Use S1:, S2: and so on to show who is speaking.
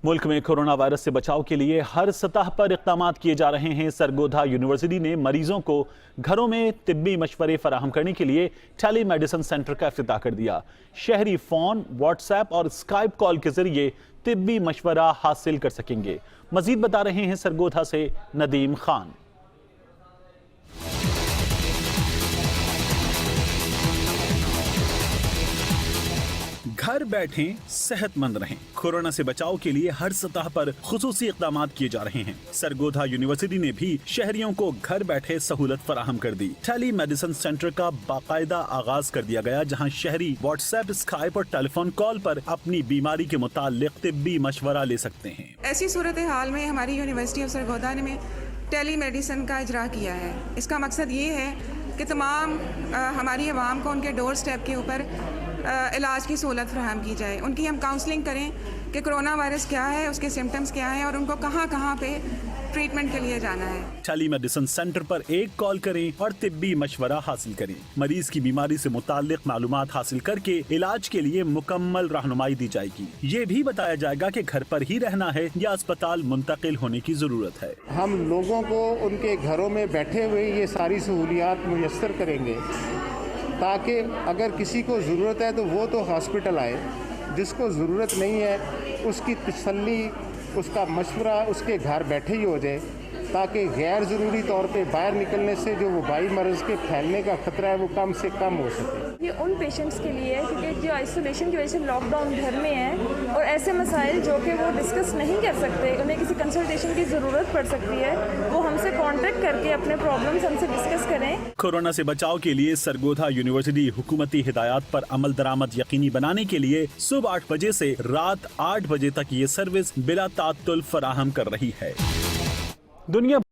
S1: मुल्क में corona virus से बचाव के लिए हर सतह पर इक़दामात किए जा रहे हैं। सरगोधा यूनिवर्सिटी ने मरीजों को घरों में तिब्बी मशवरे फराहम करने के लिए टेली मेडिसिन सेंटर का इफ्तिताह कर दिया। शहरी फोन, व्हाट्सएप और स्काइप कॉल के जरिए तिब्बी मशवरा हासिल कर सकेंगे। मजीद बता रहे हैं सरगोधा से नदीम खान। घर बैठे सेहतमंद रहें। कोरोना से बचाव के लिए हर सतह पर खुसूसी इक़दामात किए जा रहे हैं। सरगोधा यूनिवर्सिटी ने भी शहरियों को घर बैठे सहूलत फराहम कर दी। टेली मेडिसिन सेंटर का बाकायदा आगाज कर दिया गया, जहां शहरी व्हाट्सएप, स्काइप और टेलीफोन कॉल पर अपनी बीमारी के मुताल्लिक तिब्बी मशवरा ले सकते हैं।
S2: ऐसी सूरत हाल में हमारी यूनिवर्सिटी ऑफ सरगोधा ने टेली मेडिसिन का इजरा किया है। इसका मकसद ये है कि तमाम हमारी आवाम को उनके डोर स्टेप के ऊपर इलाज की सहूलत फराहम की जाए। उनकी हम काउंसलिंग करें कि कोरोना वायरस क्या है, उसके सिम्टम्स क्या हैं और उनको कहाँ पे ट्रीटमेंट के लिए जाना है।
S1: टेली मेडिसिन सेंटर पर एक कॉल करें और तिब्बी मशवरा हासिल करें। मरीज की बीमारी से मुताल्लिक मालूमात हासिल करके इलाज के लिए मुकम्मल रहनुमाई दी जाएगी। ये भी बताया जाएगा कि घर पर ही रहना है या अस्पताल मुंतकिल होने की जरूरत है।
S3: हम लोगों को उनके घरों में बैठे हुए ये सारी सहूलियात मुयस्सर करेंगे, ताकि अगर किसी को ज़रूरत है तो वो तो हॉस्पिटल आए, जिसको ज़रूरत नहीं है उसकी तसल्ली, उसका मशवरा उसके घर बैठे ही हो जाए, ताकि गैर ज़रूरी तौर पे बाहर निकलने से जो वबाई मर्ज़ के फैलने का ख़तरा है वो कम से कम हो सके।
S4: ये उन पेशेंट्स के लिए है क्योंकि जो आइसोलेशन की वजह से लॉकडाउन घर में है और ऐसे मसाइल जो कि वो डिस्कस नहीं कर सकते, उन्हें किसी कंसल्टेशन की ज़रूरत पड़ सकती है, वो हमसे कॉन्टेक्ट करके अपने प्रॉब्लम्स हमसे डिस्कस करें।
S1: कोरोना से बचाव के लिए सरगोधा यूनिवर्सिटी हुकूमती हिदायत पर अमल दरामद यकीनी बनाने के लिए सुबह 8 बजे से रात 8 बजे तक ये सर्विस बिला तात्तुल फराहम कर रही है। दुनिया